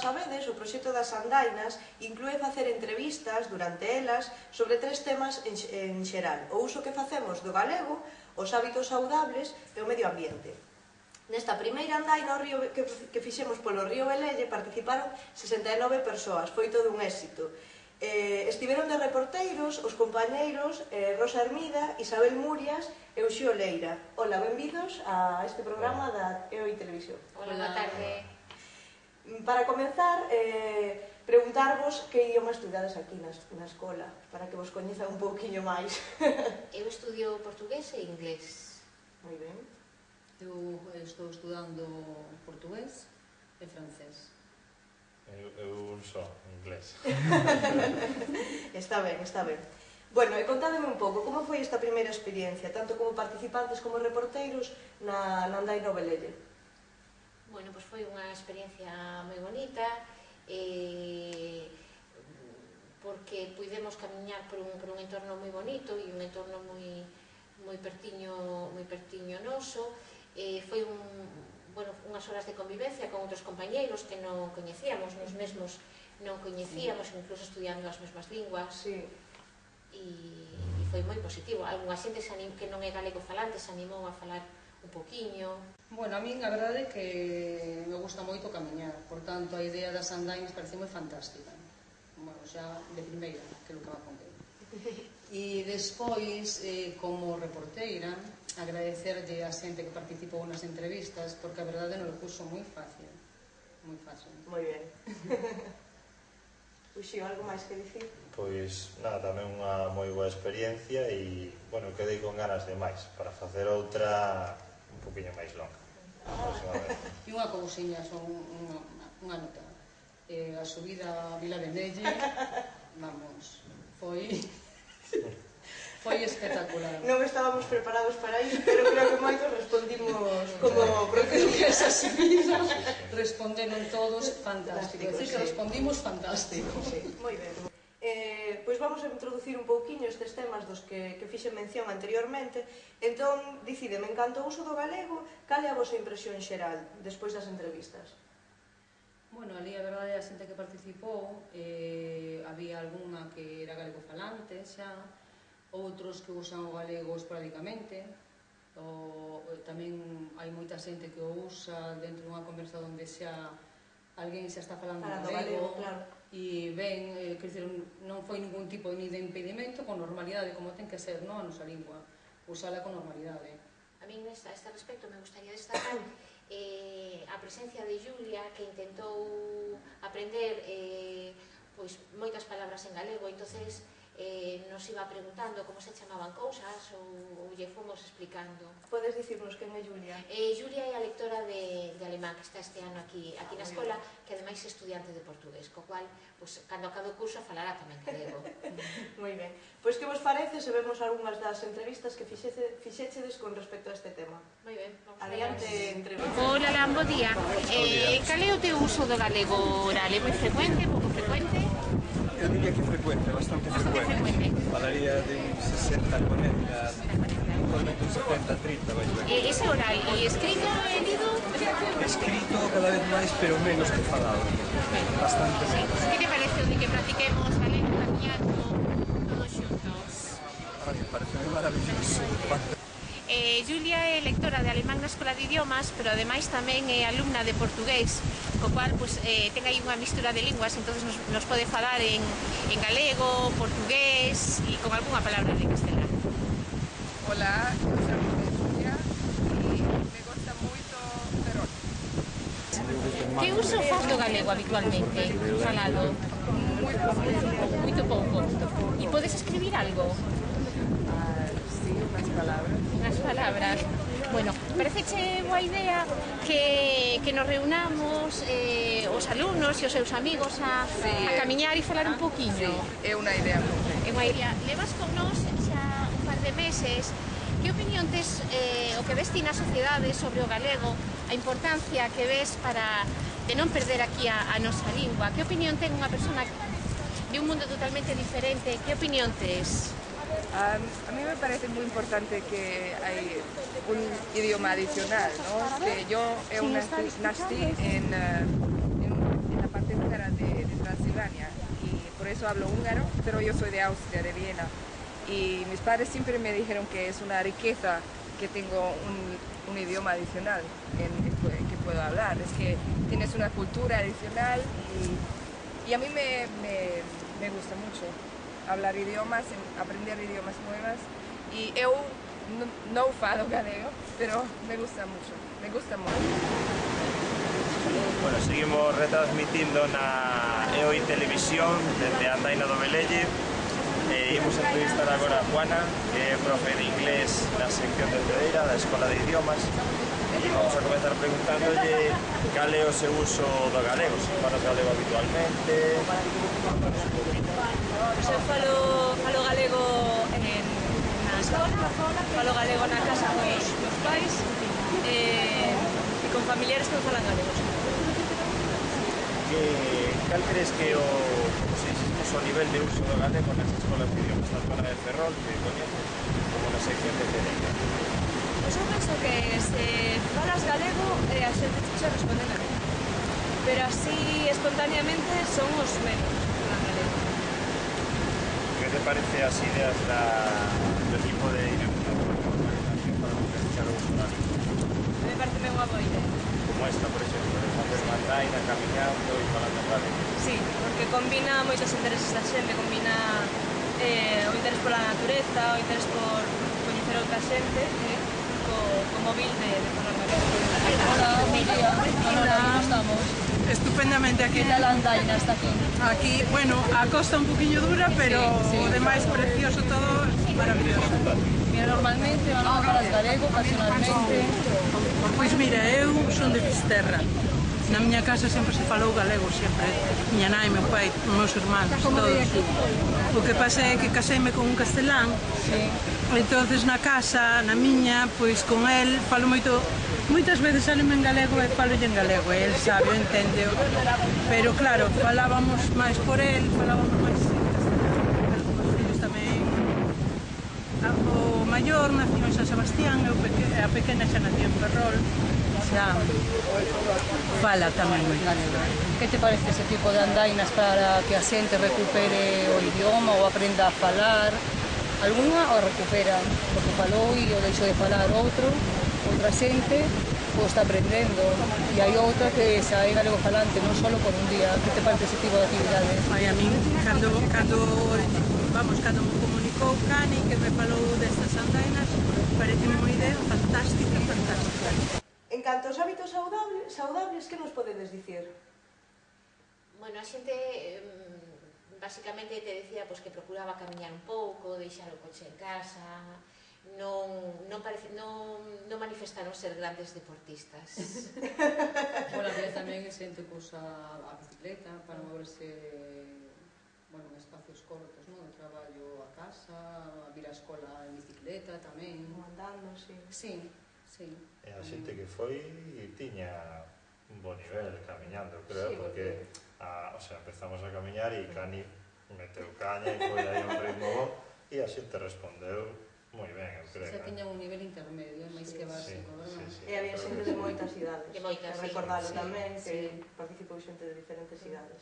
sabedes, o proxecto das andainas inclúe facer entrevistas durante elas sobre 3 temas en xeral: o uso que facemos do galego, os hábitos saudables e o medio ambiente. Nesta primeira andaina que fixemos polo río Velelle participaron 69 persoas, foi todo un éxito. Estiveron de reporteiros os compañeiros Rosa Hermida, Isabel Murias e Uxío Leira. Ola, benvidos a este programa da EOI Televisión. Hola, boa tarde. Para comenzar, preguntarvos que idioma estudades aquí na escola, para que vos coñezan un pouquiño máis. Eu estudio portugués e inglés. Moi ben. Eu estou estudando portugués e francés. Eu só, inglés. Está ben, está ben. Bueno, e contádeme un pouco, como foi esta primeira experiencia, tanto como participantes como reporteiros na andaina o Velelle? Bueno, pois foi unha experiencia moi bonita, porque puidemos camiñar por un entorno moi bonito e un entorno moi pertiño noso. Foi unhas horas de convivencia con outros compañeiros que non coñecíamos, nos mesmos non coñecíamos, incluso estudiando as mesmas linguas. Sí. E foi moi positivo. Algunha xente que non é galego falante se animou a falar un poquinho. Bueno, a min a verdade é que me gusta moito camiñar, por tanto a idea das andainas parece moi fantástica. Bueno, xa de primeira, que é o que me apontei. E despois, como reporteira, agradecerlle a xente que participou nas entrevistas, porque a verdade non o puxo moi fácil. Moi fácil. Moi ben. Uxío, algo máis que dicir? Pois, nada, tamén unha moi boa experiencia e, bueno, quedei con ganas de máis para facer outra un poquinho máis longa. E unha cousiña, son unha nota. A subida a Vila de Nelle, vamos, foi espectacular. Non estábamos preparados para iso, pero creo que moitos respondimos como profesores. Esa subida responderon todos fantástico. É dicir, que respondimos fantástico. Moi ben. Pois vamos a introducir un pouquiño estes temas dos que fixen mención anteriormente. Entón, dicídeme, en canto ao uso do galego, cal é a vosa impresión xeral despois das entrevistas? Bueno, ali a verdade a xente que participou, había algunha que era galego falante xa, outros que usan o galego esporádicamente, tamén hai moita xente que o usa dentro dunha conversa onde xa alguén xa está falando galego, e ben, quer dizer, non foi ningún tipo ni de impedimento, con normalidade, como ten que ser, non, a nosa lingua, usala con normalidade. A min, a este respecto, me gustaría destacar a presencia de Julia, que intentou aprender moitas palabras en galego, entonces nos iba preguntando como se chamaban cousas ou lle fomos explicando. Podes dicirnos quen é Julia? Julia é a lectora de alemán que está este ano aquí na escola, que ademais é estudiante de portugués, co cual, cando acabe o curso, falará tamén galego. Moi ben. Pois que vos parece se vemos algunhas das entrevistas que fixéchedes con respecto a este tema? Moi ben. Adiante, entrevista. Hola, Lan, bo día. Cal é o teu uso do galego oral? É moi frecuente, pouco frecuente? Eu diría que frecuente, bastante frecuente. Falaría de un 60-40, actualmente un 70-30, vai ver. Ese oral, e escrito e lido? Escrito cada vez máis, pero menos que falado. Bastante menos. Que te parece o de que practiquemos galego camiñando todos xuntos? A mí parece maravilloso. Julia é lectora de alemán na Escola de Idiomas, pero ademais tamén é alumna de portugués, co cual ten aí unha mistura de linguas, entonces nos pode falar en galego, portugués e con algunha palabra de castelán. Hola, eu chamo Julia e me gusta moito Ferrol. Que uso faz do galego habitualmente falado? Moito pouco. E podes escribir algo? Sí, unhas palabras. Unhas palabras. Bueno, pareceche boa idea que nos reunamos os alumnos e os seus amigos a camiñar e falar un poquinho? Sí, é unha idea moi ben. É unha idea. Levas con nós xa un par de meses. Que opinión tes o que ves ti na sociedade sobre o galego, a importancia que ves para de non perder aquí a nosa lingua? Que opinión ten unha persona de un mundo totalmente diferente? Que opinión tes? A mí me parece muy importante que hay un idioma adicional, ¿no? Que yo nací en la parte eso hablo húngaro, pero yo soy de Austria, de Viena. Y mis padres siempre me dijeron que es una riqueza que tengo un idioma adicional que puedo hablar. Es que tienes una cultura adicional y a mí me gusta mucho hablar idiomas, aprender idiomas nuevas. Y yo no falo galego, pero me gusta mucho. Bueno, seguimos retransmitindo na EOI Televisión desde Andaina do Velelle. Imos entrevistar agora a Juana, que é profe de inglés na sección de Cedeira, da Escola de Idiomas. E vamos a comenzar preguntándolle cal é o seu uso do galego, se falas galego habitualmente. Eu falo galego na escola, falo galego na casa dos meus pais e con familiares que non falan galego. Cal crees que o nivel de uso do galego nas escolas de idiomas na zona de Ferrol, que coñeces, como na sección de Cedeira? Pois eu penso que se falas galego a xente se responde galego, pero así espontáneamente son os menos que falan galego. Que te parece as ideas do equipo de organización para potenciar o uso galego? Me parece unha boa idea. Como esta, por exemplo, de facer mandaina, camiñando e falando galego. Sí, porque combina moitos intereses da xente, combina o interés pola natureza, o interés por coñecer outra xente, co móvil de falar galego. Hola, buen día. Hola, ¿cómo estamos? Estupendamente aquí. ¿Qué tal Andaina hasta aquí? Aquí, bueno, a costa un poquillo dura, pero o demais precioso todo, maravilloso. Mira, normalmente van a falar galego, ocasionalmente. Pois mira, eu son de Fisterra. Na miña casa sempre se falou galego, sempre. Miña nai, meu pai, meus irmáns, todos. O que pasa é que caseime con un castelán. Entonces na casa, na miña, pois con el falo moito. Moitas veces salime en galego e falo en galego, e el sabe, entende. Pero claro, falábamos máis por el, falábamos máis en castelán. Os fillos tamén. O maior nació en San Sebastián, a pequena xa nació en Ferrol. Xa fala tamén moi galego. Que te parece ese tipo de andainas para que a xente recupere o idioma ou aprenda a falar? Alguna o recupera porque falou e o deixou de falar outra xente o está aprendendo e hai outra que xa é galego falante non só por un día. Que te parece ese tipo de actividades? Ai, a min, cando me comunicou Cani que me falou destas andainas, parece unha idea fantástica. En canto aos hábitos saudables, que nos podedes dicir? Bueno, a xente basicamente te decía pues, que procuraba camiñar un pouco, deixar o coche en casa, non manifestaron ser grandes deportistas. Bueno, había tamén xente que usa a bicicleta para moverse en espacios cortos, non? De traballo a casa, a vir a escola en bicicleta tamén. Andando, sí. Sí. E a xente que foi tiña un bo nivel camiñando, creo, porque empezamos a camiñar e Cani meteu caña e foi aí un ritmo bo e a xente respondeu moi ben, eu creo. Xa tiñan un nivel intermedio, máis que básico, verdad? E había xente de moitas idades. De moitas, sí. Recordalo tamén, que participou xente de diferentes idades.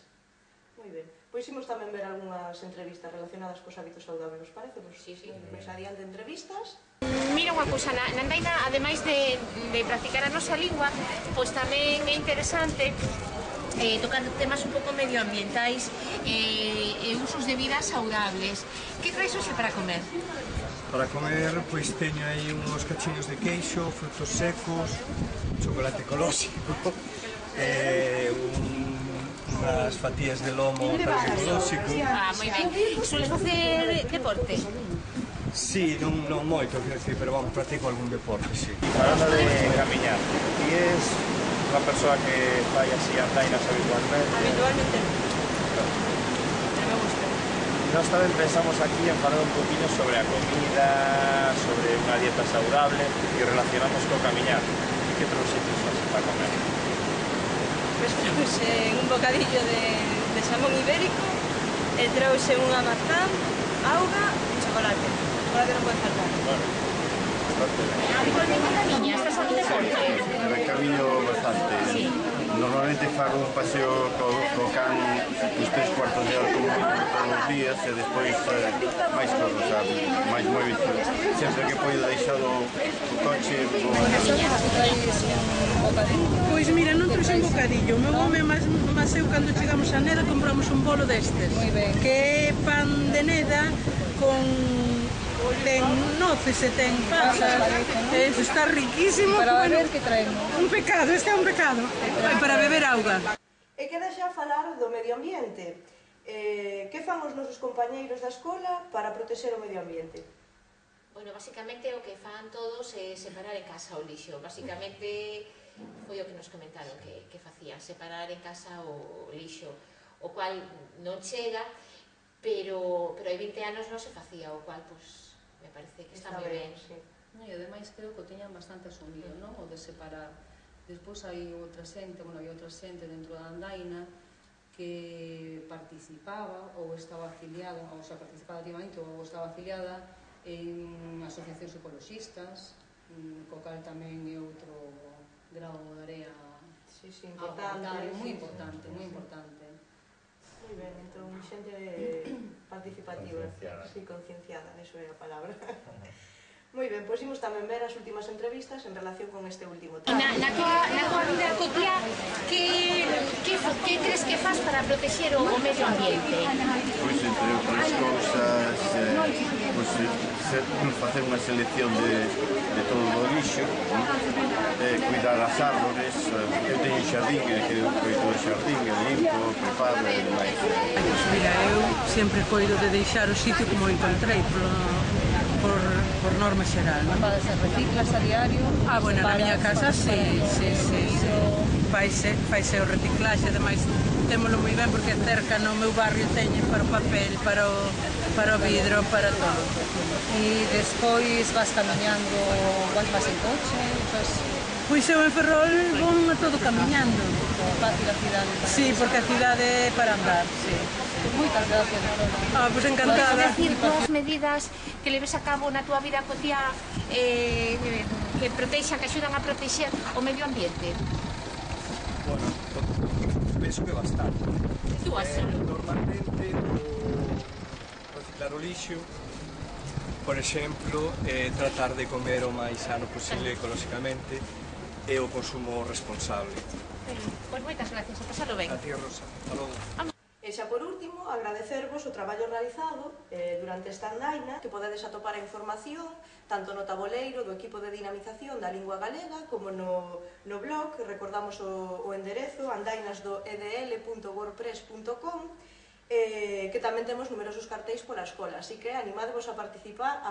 Moi ben. Pois imos tamén ver algunhas entrevistas relacionadas cos hábitos saudables, os parece? Sí. Máis adiante entrevistas. Mira unha cousa, na andaina, ademais de practicar a nosa lingua, pois tamén é interesante tocar temas un pouco medioambientais e usos de vida saudables. Que traes hoxe para comer? Para comer, pois teño aí uns cachiños de queixo, frutos secos, chocolate ecolóxico, unhas fatías de lomo tamén ecolóxico. Moi ben. Sueles facer deporte? Sí, non moito, pero vamos, practico algún deporte, sí. Falando de camiñar, ti és unha persoa que fai así andainas habitualmente? Habitualmente non. Non me gusta. Nós tamén pensamos aquí en falar un poquinho sobre a comida, sobre unha dieta saudable e relacionamos co camiñar. E que trouxetes así para comer? Pois trouxe un bocadillo de xamón ibérico e trouxe unha mazán, auga e chocolate. Chocolate non pode faltar. Bueno, bastante ben. Habitualmente camiñas, estás a deporte? Camiño bastante. Normalmente fago un paseo co can uns 3 cuartos de hora como días e despois máis cosas, sabe? Máis móvil, sempre que poido deixar o coche. Pois mira, non trouxe un bocadillo. O meu home, mas eu, cando chegamos a Neda, compramos un bolo destes. Que é pan de Neda con... ten noces e ten pasas. Está riquísimo. Para beber, que traemos? Un pecado, este é un pecado. Para beber auga. E queda xa falar do medio ambiente. Que fan os nosos compañeiros da escola para protexer o medio ambiente? Bueno, basicamente o que fan todos é separar en casa o lixo. Basicamente foi o que nos comentaron que facían, separar en casa o lixo, o cual non chega, pero hai 20 anos non se facía, o cual, pues, me parece que está moi ben. E ademais creo que o teñan bastante asumido, non? O de separar. Despois hai outra xente, había outra xente dentro da andaina que participaba ou estaba afiliada, ou xa participaba ativamente ou estaba afiliada en asociacións ecologistas, co cal tamén é outro grau de area importante, moi importante, moi importante. Moi ben, entón xente participativa, concienciada, eso é a palabra. Moi ben, pois imos tamén ver as últimas entrevistas en relación con este último tema. Na tua vida cotiá, que crees que faz para protexer o medio ambiente? Pois, entre outras cousas, facer unha selección de todo o lixo, cuidar as árbores. Eu teño xardín, que coido o xardín, limpo, preparo e demais. Mira, eu sempre coido de deixar o sitio como o encontrei, por norma xeral, non? Se reciclas a diario? Bueno, na miña casa, sí. Faise o reciclaxe, ademais, témolo moi ben porque cerca no meu barrio teñen para o papel, para o vidro, para todo. E despois vas camiñando, vas en coche, Pois eu en Ferrol vou a todo camiñando. Fácil a cidade. Sí, porque a cidade é para andar, sí. Moitas gracias. Pois encantada. Podes decir dúas medidas que leves a cabo na túa vida cotiá que protexan, que axudan a protexer o medio ambiente? Bueno, penso que bastante. Normalmente o reciclar o lixo, por exemplo, tratar de comer o máis sano posible ecolóxicamente e o consumo responsable. Pois moitas gracias, a pasalo ben. A ti, Rosa. Hasta logo. E xa por último, agradecervos o traballo realizado durante esta andaina, que podedes atopar a información tanto no taboleiro do equipo de dinamización da lingua galega como no blog, recordamos o enderezo andainasdoedl.wordpress.com, que tamén temos numerosos cartéis pola escola, así que animadvos a participar.